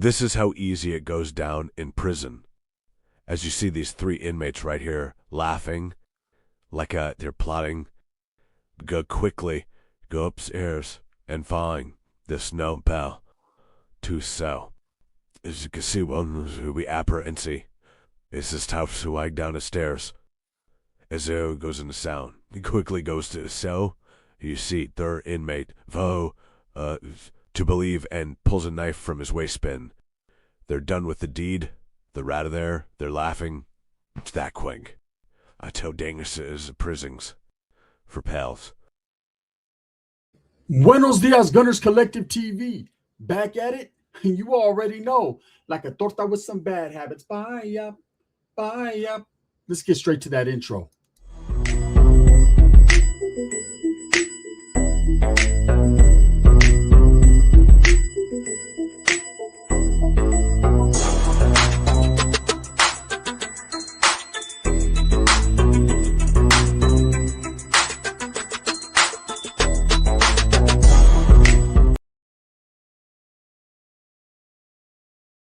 This is how easy it goes down in prison. As you see these three inmates right here laughing like they're plotting, go upstairs and find this no pal to sell. As you can see, one we apparency. It's this tough swag down the stairs. As there goes in the sound, he quickly goes to the cell. You see third inmate, to believe, and pulls a knife from his waistband. They're done with the deed. They're out of there. They're laughing. It's that quick. I tell dangerous is prisons for pals. Buenos dias, Gunners Collective TV. Back at it. You already know. Like a torta with some bad habits. Bye up. Bye up. Let's get straight to that intro.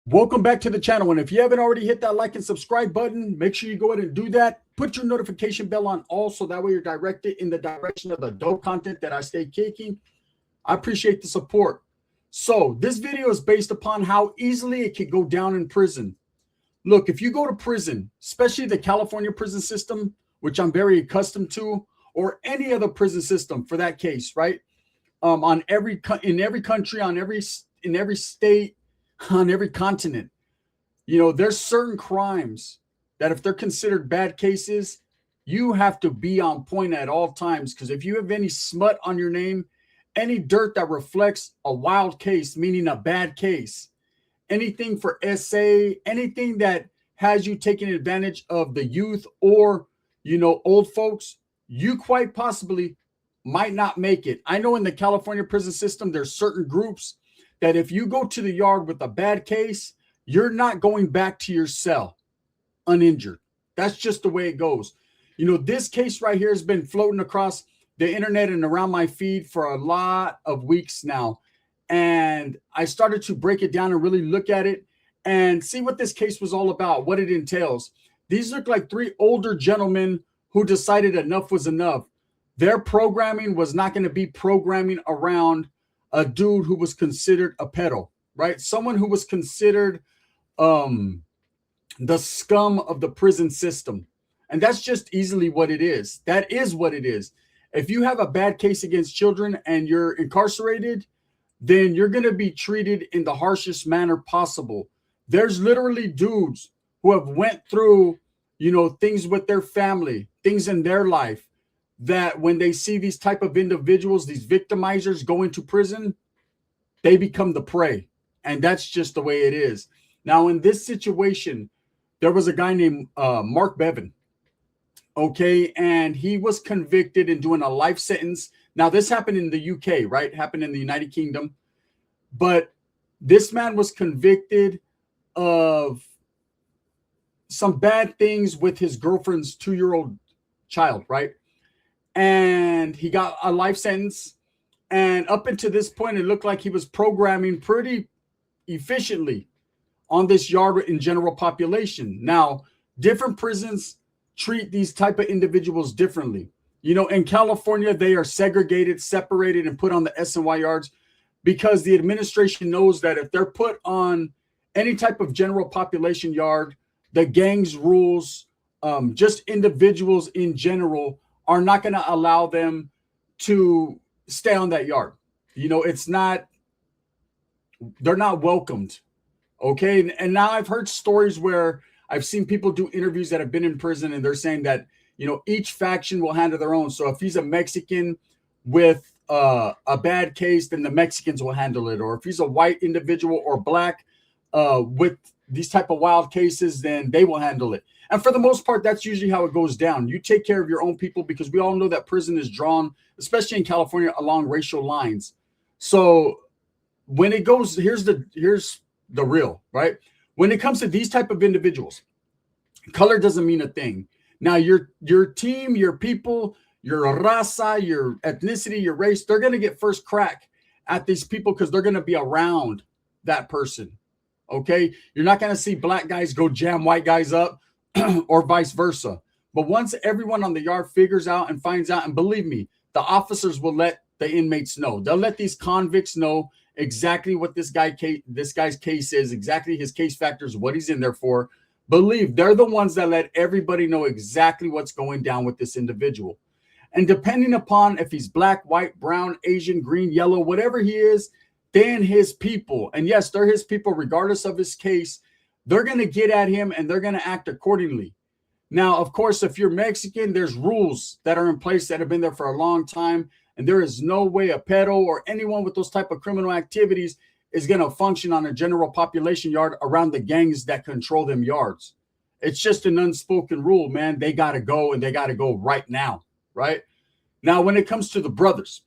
Welcome back to the channel, and if you haven't already hit that like and subscribe button, make sure you go ahead and do that. Put your notification bell on all so that way you're directed in the direction of the dope content that I stay kicking. I appreciate the support. So this video is based upon how easily it can go down in prison. Look, if you go to prison, especially the California prison system, which I'm very accustomed to, or any other prison system for that case, right? In every country, in every state, on every continent, you know, there's certain crimes that if they're considered bad cases, you have to be on point at all times. Because if you have any smut on your name, any dirt that reflects a wild case, meaning a bad case, anything for SA, anything that has you taking advantage of the youth or, you know, old folks, you quite possibly might not make it. I know in the California prison system, there's certain groups that if you go to the yard with a bad case, you're not going back to your cell uninjured. That's just the way it goes. You know, this case right here has been floating across the internet and around my feed for a lot of weeks now. And I started to break it down and really look at it and see what this case was all about, what it entails. These look like three older gentlemen who decided enough was enough. Their programming was not going to be programming around a dude who was considered a pedo, right? Someone who was considered the scum of the prison system. And that's just easily what it is. That is what it is. If you have a bad case against children and you're incarcerated, then you're going to be treated in the harshest manner possible. There's literally dudes who have went through, you know, things with their family, things in their life, that when they see these type of individuals, these victimizers go into prison, they become the prey. And that's just the way it is. Now, in this situation, there was a guy named Mark Bevan. Okay. And he was convicted and doing a life sentence. Now, this happened in the UK, right? Happened in the United Kingdom. But this man was convicted of some bad things with his girlfriend's 2-year-old child, right? And he got a life sentence. And up until this point, it looked like he was programming pretty efficiently on this yard in general population. Now, different prisons treat these type of individuals differently. You know, in California, they are segregated, separated, and put on the SNY yards because the administration knows that if they're put on any type of general population yard, the gangs rules, just individuals in general are not going to allow them to stay on that yard. You know, they're not welcomed. Okay. And now I've heard stories where I've seen people do interviews that have been in prison and they're saying that, you know, each faction will handle their own. So if he's a Mexican with a bad case, then the Mexicans will handle it. Or if he's a white individual or black with these type of wild cases, then they will handle it. And for the most part, that's usually how it goes down. You take care of your own people because we all know that prison is drawn, especially in California, along racial lines. So when it goes, here's the real, right? When it comes to these type of individuals, color doesn't mean a thing. Now, your team, your people, your raza, your ethnicity, your race—they're going to get first crack at these people because they're going to be around that person. Okay, you're not going to see black guys go jam white guys up or vice versa. But once everyone on the yard figures out and finds out, and believe me, the officers will let the inmates know. They'll let these convicts know exactly what this guy's case is, exactly his case factors, what he's in there for. Believe they're the ones that let everybody know exactly what's going down with this individual. And depending upon if he's black, white, brown, Asian, green, yellow, whatever he is, then his people, and yes, they're his people, regardless of his case, they're going to get at him and they're going to act accordingly. Now, of course, if you're Mexican, there's rules that are in place that have been there for a long time. And there is no way a pedo or anyone with those type of criminal activities is going to function on a general population yard around the gangs that control them yards. It's just an unspoken rule, man. They got to go, and they got to go right now, right? Now, when it comes to the brothers,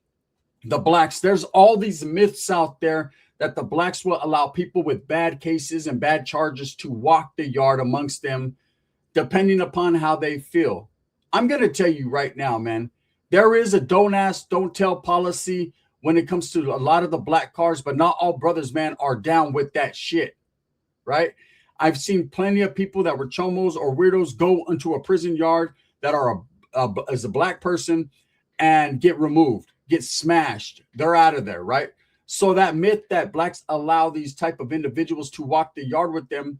the blacks, there's all these myths out there that the blacks will allow people with bad cases and bad charges to walk the yard amongst them, depending upon how they feel. I'm going to tell you right now, man, there is a don't ask, don't tell policy when it comes to a lot of the black cars, but not all brothers, man, are down with that shit, right? I've seen plenty of people that were chomos or weirdos go into a prison yard that are as a black person and get removed, get smashed. They're out of there, right? So that myth that blacks allow these type of individuals to walk the yard with them,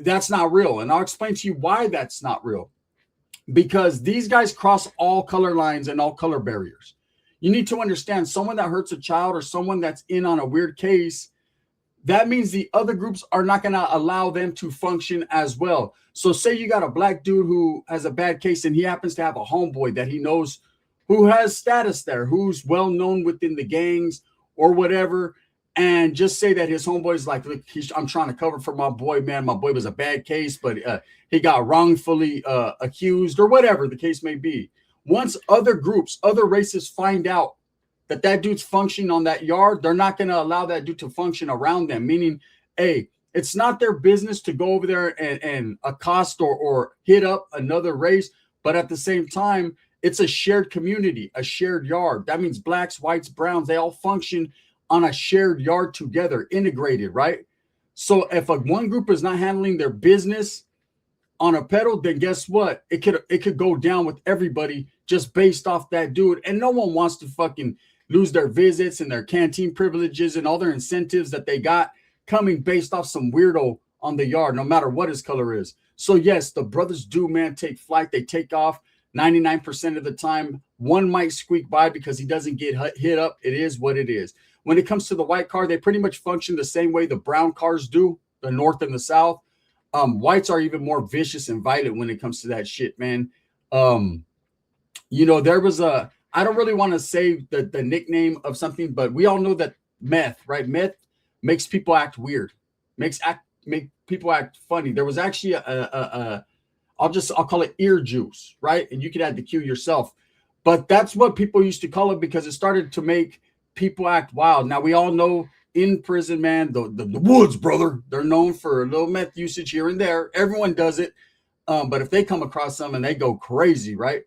that's not real. And I'll explain to you why that's not real. Because these guys cross all color lines and all color barriers. You need to understand, someone that hurts a child or someone that's in on a weird case, that means the other groups are not going to allow them to function as well. So say you got a black dude who has a bad case and he happens to have a homeboy that he knows who has status there, who's well known within the gangs or whatever. And just say that his homeboy's like, look, I'm trying to cover for my boy, man. My boy was a bad case, but he got wrongfully accused or whatever the case may be. Once other groups, other races find out that that dude's functioning on that yard, they're not going to allow that dude to function around them. Meaning, hey, it's not their business to go over there and accost or hit up another race. But at the same time, it's a shared community, a shared yard. That means blacks, whites, browns, they all function on a shared yard together, integrated, right? So if one group is not handling their business on a pedal, then guess what? It could go down with everybody just based off that dude. And no one wants to fucking lose their visits and their canteen privileges and all their incentives that they got coming based off some weirdo on the yard, no matter what his color is. So yes, the brothers do, man, take flight. They take off 99% of the time. One might squeak by because he doesn't get hit up. It is what it is. When it comes to the white car, they pretty much function the same way the brown cars do, the North and the South. Whites are even more vicious and violent when it comes to that shit, man. There was I don't really want to say the nickname of something, but we all know that meth, right? Meth makes people act weird, make people act funny. There was actually I'll call it ear juice, right? And you can add the Q yourself. But that's what people used to call it because it started to make people act wild. Now, we all know in prison, man, the woods, brother, they're known for a little meth usage here and there. Everyone does it. But if they come across some and they go crazy, right?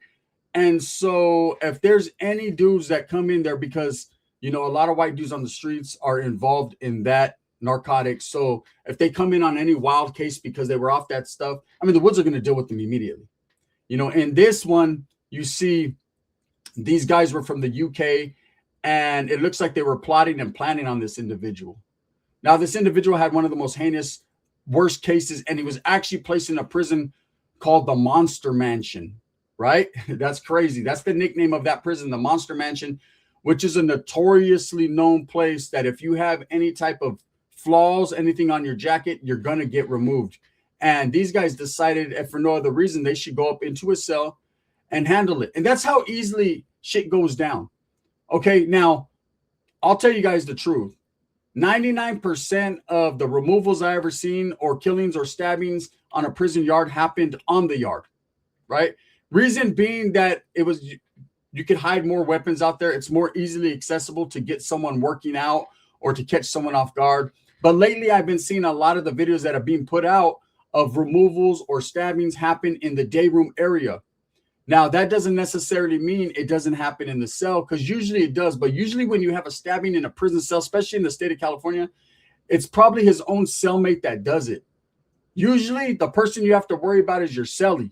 And so if there's any dudes that come in there because, a lot of white dudes on the streets are involved in that narcotics. So if they come in on any wild case because they were off that stuff, I mean, the woods are going to deal with them immediately. In this one, you see these guys were from the UK. And it looks like they were plotting and planning on this individual. Now, this individual had one of the most heinous, worst cases, and he was actually placed in a prison called the Monster Mansion, right? That's crazy. That's the nickname of that prison, the Monster Mansion, which is a notoriously known place that if you have any type of flaws, anything on your jacket, you're going to get removed. And these guys decided, if for no other reason, they should go up into a cell and handle it. And that's how easily shit goes down. Okay, now, I'll tell you guys the truth. 99% of the removals I ever seen or killings or stabbings on a prison yard happened on the yard, right? Reason being that you could hide more weapons out there. It's more easily accessible to get someone working out or to catch someone off guard. But lately, I've been seeing a lot of the videos that are being put out of removals or stabbings happen in the day room area. Now, that doesn't necessarily mean it doesn't happen in the cell, because usually it does. But usually when you have a stabbing in a prison cell, especially in the state of California, it's probably his own cellmate that does it. Usually the person you have to worry about is your cellie,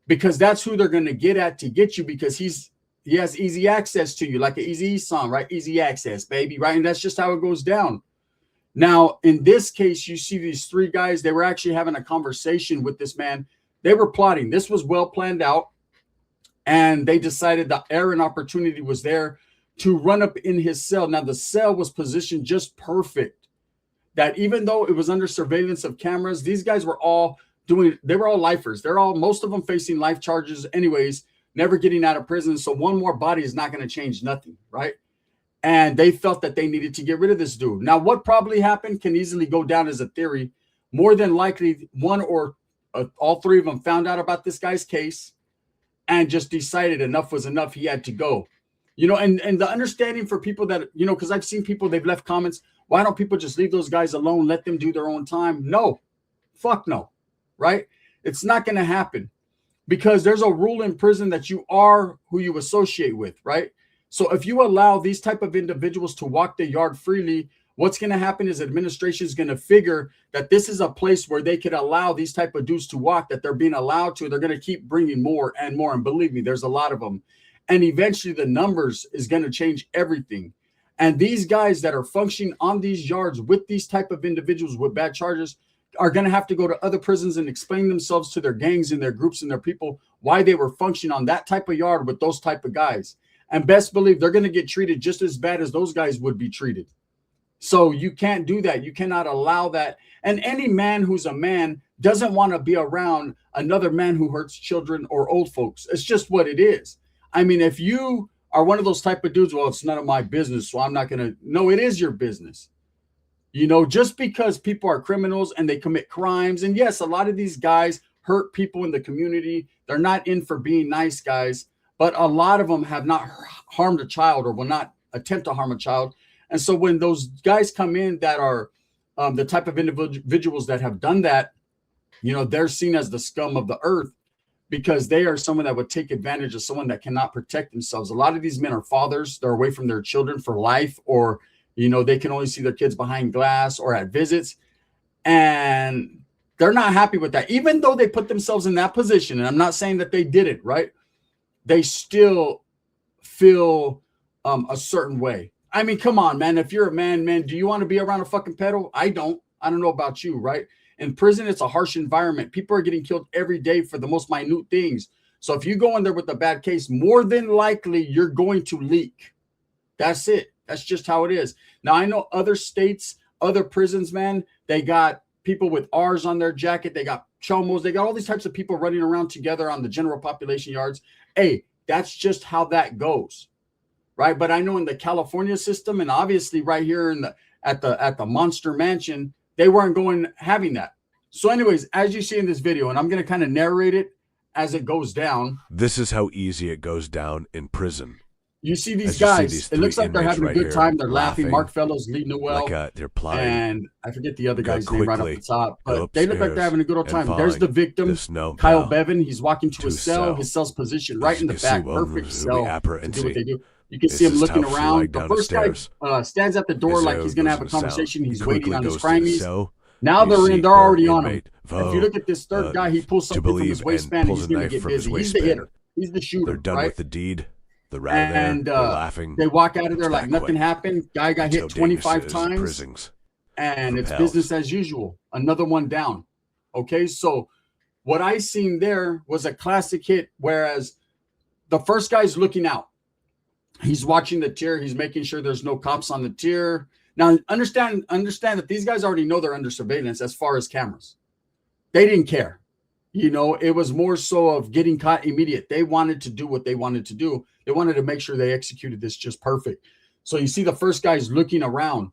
because that's who they're going to get at to get you, because he has easy access to you, like an Easy song, right? Easy access, baby, right? And that's just how it goes down. Now, in this case, you see these three guys, they were actually having a conversation with this man. They were plotting. This was well planned out. And they decided the errant opportunity was there to run up in his cell. Now, the cell was positioned just perfect, that even though it was under surveillance of cameras, these guys were all they were all lifers. Most of them facing life charges anyways, never getting out of prison. So one more body is not going to change nothing, right? And they felt that they needed to get rid of this dude. Now, what probably happened can easily go down as a theory. More than likely, one or all three of them found out about this guy's case and just decided enough was enough. He had to go. And the understanding for people that, because I've seen people, they've left comments, why don't people just leave those guys alone, let them do their own time? No, fuck no, right? It's not going to happen, because there's a rule in prison that you are who you associate with, right? So if you allow these type of individuals to walk the yard freely, what's going to happen is administration is going to figure that this is a place where they could allow these type of dudes to walk, that they're being allowed to. They're going to keep bringing more and more. And believe me, there's a lot of them. And eventually the numbers is going to change everything. And these guys that are functioning on these yards with these type of individuals with bad charges are going to have to go to other prisons and explain themselves to their gangs and their groups and their people why they were functioning on that type of yard with those type of guys. And best believe they're going to get treated just as bad as those guys would be treated. So you can't do that. You cannot allow that. And any man who's a man doesn't want to be around another man who hurts children or old folks. It's just what it is. I mean, if you are one of those type of dudes, well, it's none of my business, so I'm not going to. No, it is your business. Just because people are criminals and they commit crimes. And yes, a lot of these guys hurt people in the community. They're not in for being nice guys, but a lot of them have not harmed a child or will not attempt to harm a child. And so when those guys come in that are the type of individuals that have done that, they're seen as the scum of the earth, because they are someone that would take advantage of someone that cannot protect themselves. A lot of these men are fathers. They're away from their children for life, or, they can only see their kids behind glass or at visits. And they're not happy with that. Even though they put themselves in that position, and I'm not saying that they did it, right? They still feel a certain way. I mean, come on, man. If you're a man, do you want to be around a fucking pedo? I don't know about you, right? In prison, it's a harsh environment. People are getting killed every day for the most minute things. So if you go in there with a bad case, more than likely you're going to leak. That's it. That's just how it is. Now, I know other states, other prisons, man, they got people with R's on their jacket. They got chomos. They got all these types of people running around together on the general population yards. Hey, that's just how that goes, right? But I know in the California system, and obviously right here at the Monster Mansion, they weren't having that. So anyways, as you see in this video, and I'm going to kind of narrate it as it goes down. This is how easy it goes down in prison. You see these guys. It looks like they're having a good time. They're laughing. Mark Fellows leading it well. They're plotting. And I forget the other guy's name right off the top. But they look like they're having a good old time. There's the victim, Kyle Bevan. He's walking to his cell. His cell's positioned right in the back. Perfect cell to do what they do. You can see him looking around. The first guy stands at the door like he's going to have a conversation. He's waiting on his crimies. Now they're already on him. If you look at this third guy, he pulls something from his waistband. He's going to get busy. He's the hitter. He's the shooter. They're done with the deed. They're laughing. They walk out of there like nothing happened. Guy got hit 25 times. And it's business as usual. Another one down. Okay, so what I seen there was a classic hit, whereas the first guy's looking out. He's watching the tier. He's making sure there's no cops on the tier. Now, understand that these guys already know they're under surveillance as far as cameras. They didn't care. It was more so of getting caught immediate. They wanted to do what they wanted to do. They wanted to make sure they executed this just perfect. So you see the first guy's looking around.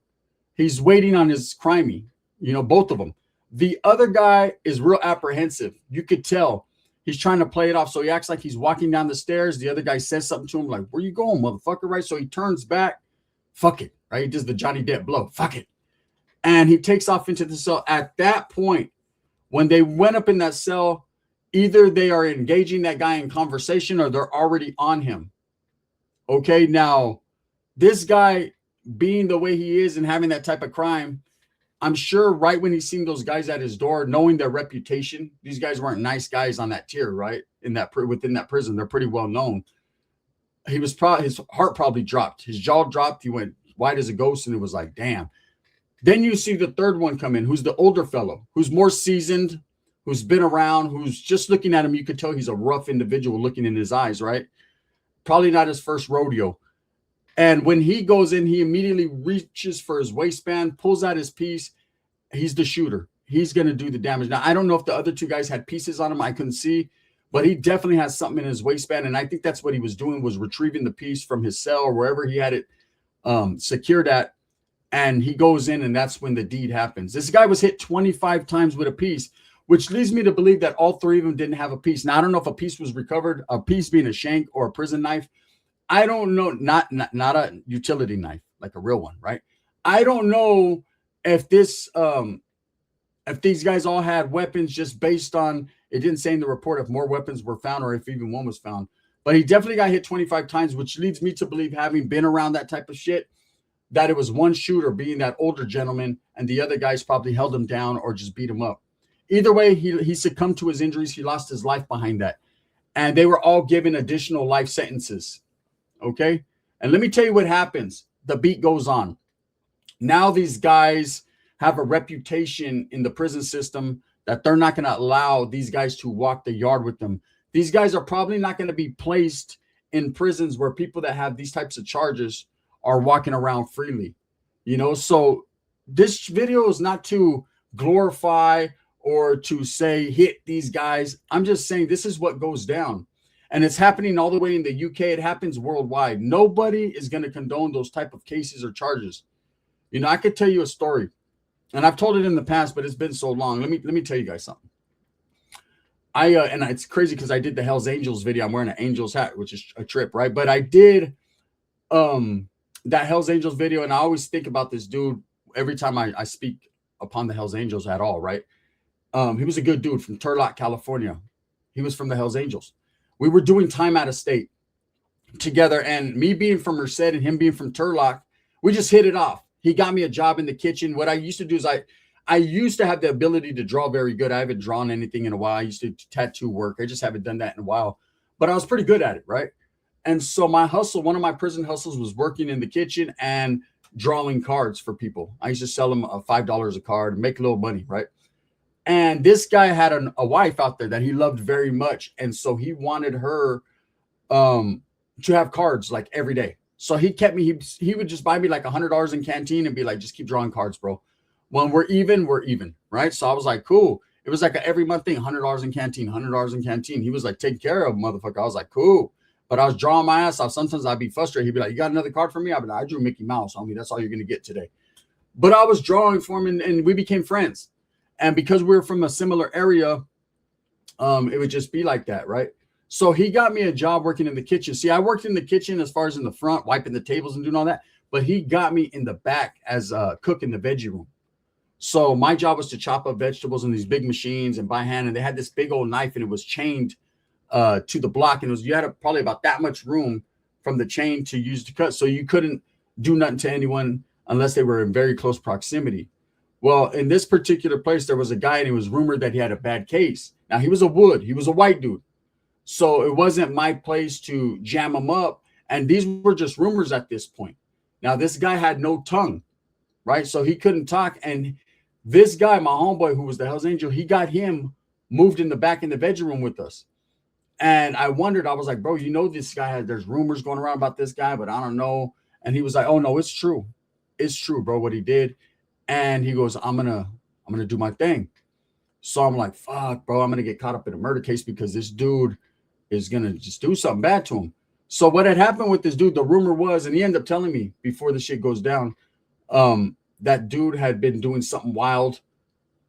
He's waiting on his crimey, both of them. The other guy is real apprehensive. You could tell he's trying to play it off. So he acts like he's walking down the stairs. The other guy says something to him like, where you going, motherfucker, right? So he turns back. Fuck it, right? He does the Johnny Depp blow. Fuck it. And he takes off into the cell. At that point, when they went up in that cell, either they are engaging that guy in conversation or they're already on him. Okay, now, this guy being the way he is and having that type of crime, I'm sure right when he seen those guys at his door, knowing their reputation, these guys weren't nice guys on that tier, right? Within that prison, they're pretty well known. His heart probably dropped, his jaw dropped. He went white as a ghost, and it was like, damn. Then you see the third one come in, who's the older fellow, who's more seasoned, who's been around, who's just looking at him. You could tell he's a rough individual looking in his eyes, right? Probably not his first rodeo. And when he goes in, he immediately reaches for his waistband, pulls out his piece. He's the shooter. He's going to do the damage. Now, I don't know if the other two guys had pieces on him. I couldn't see, but he definitely has something in his waistband. And I think that's what he was doing, was retrieving the piece from his cell or wherever he had it secured at. And he goes in, and that's when the deed happens. This guy was hit 25 times with a piece, which leads me to believe that all three of them didn't have a piece. Now, I don't know if a piece was recovered, a piece being a shank or a prison knife. I don't know, not a utility knife, like a real one, right? I don't know if these guys all had weapons, just based on, it didn't say in the report if more weapons were found or if even one was found. But he definitely got hit 25 times, which leads me to believe, having been around that type of shit, that it was one shooter, being that older gentleman, and the other guys probably held him down or just beat him up. Either way, he succumbed to his injuries. He lost his life behind that. And they were all given additional life sentences. Okay. And let me tell you what happens. The beat goes on. Now these guys have a reputation in the prison system that they're not going to allow these guys to walk the yard with them. These guys are probably not going to be placed in prisons where people that have these types of charges are walking around freely. You know, so this video is not to glorify or to say hit these guys. I'm just saying this is what goes down. And it's happening all the way in the UK. It happens worldwide. Nobody is going to condone those type of cases or charges. You know, I could tell you a story, and I've told it in the past, but it's been so long. Let me tell you guys something. And it's crazy because I did the Hell's Angels video. I'm wearing an Angels hat, which is a trip, right? But I did that Hell's Angels video, and I always think about this dude every time I speak upon the Hell's Angels at all, right? He was a good dude from Turlock, California. He was from the Hell's Angels. We were doing time out of state together, and me being from Merced and him being from Turlock, we just hit it off. He got me a job in the kitchen. What I used to do is I used to have the ability to draw very good. I haven't drawn anything in a while. I used to tattoo work. I just haven't done that in a while, but I was pretty good at it, right? And so my hustle, one of my prison hustles, was working in the kitchen and drawing cards for people. I used to sell them $5 a card, make a little money, right? And this guy had a wife out there that he loved very much. And so he wanted her to have cards like every day. So he kept me, he would just buy me like $100 in canteen and be like, just keep drawing cards, bro. When we're even, right? So I was like, cool. It was like a every month thing, $100 in canteen, $100 in canteen. He was like, take care of him, motherfucker. I was like, cool. But I was drawing my ass off. Sometimes I'd be frustrated. He'd be like, you got another card for me? I'd be like, I drew Mickey Mouse, homie. That's all you're going to get today. But I was drawing for him, and we became friends. And because we were from a similar area, it would just be like that, right? So he got me a job working in the kitchen. See, I worked in the kitchen as far as in the front, wiping the tables and doing all that. But he got me in the back as a cook in the veggie room. So my job was to chop up vegetables in these big machines and by hand. And they had this big old knife, and it was chained to the block. And you had probably about that much room from the chain to use to cut. So you couldn't do nothing to anyone unless they were in very close proximity. Well, in this particular place, there was a guy, and it was rumored that he had a bad case. Now, he was a white dude. So it wasn't my place to jam him up. And these were just rumors at this point. Now, this guy had no tongue, right? So he couldn't talk. And this guy, my homeboy, who was the Hell's Angel, he got him moved in the back in the bedroom room with us. And I wondered, I was like, bro, you know, this guy, there's rumors going around about this guy, but I don't know. And he was like, oh, no, it's true. It's true, bro, what he did. And he goes, I'm gonna do my thing. So I'm like, fuck, bro, I'm gonna get caught up in a murder case because this dude is gonna just do something bad to him. So what had happened with this dude, the rumor was, and he ended up telling me before the shit goes down, that dude had been doing something wild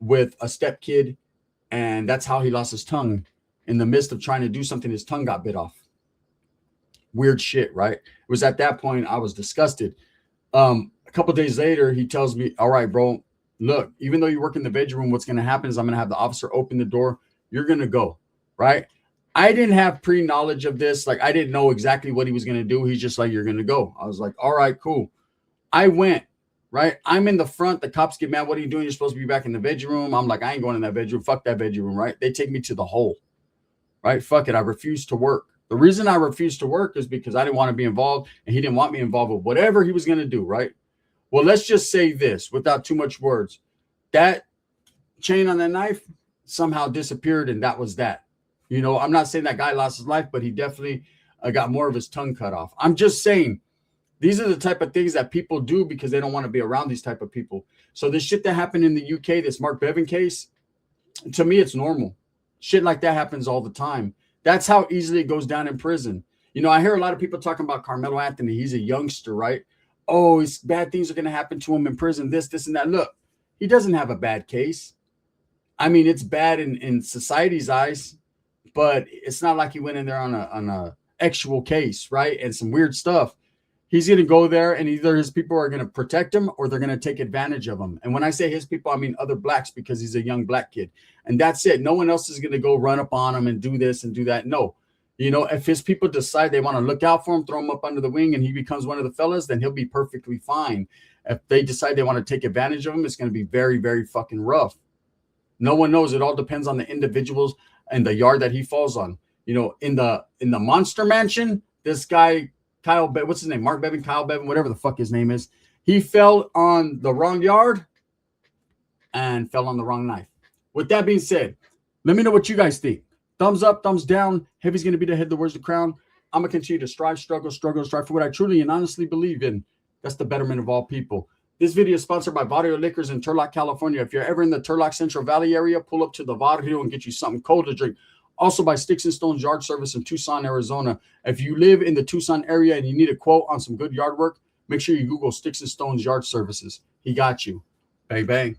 with a step kid, and that's how he lost his tongue. In the midst of trying to do something, his tongue got bit off. Weird shit, right? It was at that point I was disgusted. A couple of days later, he tells me, all right, bro, look, even though you work in the bedroom, what's going to happen is I'm going to have the officer open the door. You're going to go, right? I didn't have pre-knowledge of this. Like, I didn't know exactly what he was going to do. He's just like, you're going to go. I was like, all right, cool. I went. right? I'm in the front. The cops get mad. What are you doing? You're supposed to be back in the bedroom. I'm like, I ain't going in that bedroom. Fuck that bedroom, right? They take me to the hole, right? Fuck it. I refuse to work. The reason I refused to work is because I didn't want to be involved and he didn't want me involved with whatever he was going to do, right? Well, let's just say this without too much words. That chain on that knife somehow disappeared, and that was that. You know, I'm not saying that guy lost his life, but he definitely got more of his tongue cut off. I'm just saying these are the type of things that people do because they don't want to be around these type of people. So this shit that happened in the UK, this Mark Bevan case, to me, it's normal. Shit like that happens all the time. That's how easily it goes down in prison. You know, I hear a lot of people talking about Carmelo Anthony. He's a youngster, right? Oh, it's bad things are going to happen to him in prison, this, and that. Look, he doesn't have a bad case. I mean, it's bad in society's eyes, but it's not like he went in there on a actual case, right? And some weird stuff. He's going to go there, and either his people are going to protect him or they're going to take advantage of him. And when I say his people, I mean other blacks, because he's a young black kid. And that's it. No one else is going to go run up on him and do this and do that. No. You know, if his people decide they want to look out for him, throw him up under the wing, and he becomes one of the fellas, then he'll be perfectly fine. If they decide they want to take advantage of him, it's going to be very, very fucking rough. No one knows. It all depends on the individuals and the yard that he falls on. You know, in the Monster Mansion, this guy, Kyle, what's his name? Mark Bevan, Kyle Bevan, whatever the fuck his name is. He fell on the wrong yard and fell on the wrong knife. With that being said, let me know what you guys think. Thumbs up, thumbs down. Heavy's going to be the head that wears the crown. I'm going to continue to strive for what I truly and honestly believe in. That's the betterment of all people. This video is sponsored by Barrio Liquors in Turlock, California. If you're ever in the Turlock Central Valley area, pull up to the Barrio and get you something cold to drink. Also by Sticks and Stones Yard Service in Tucson, Arizona. If you live in the Tucson area and you need a quote on some good yard work, make sure you Google Sticks and Stones Yard Services. He got you. Bang, bang.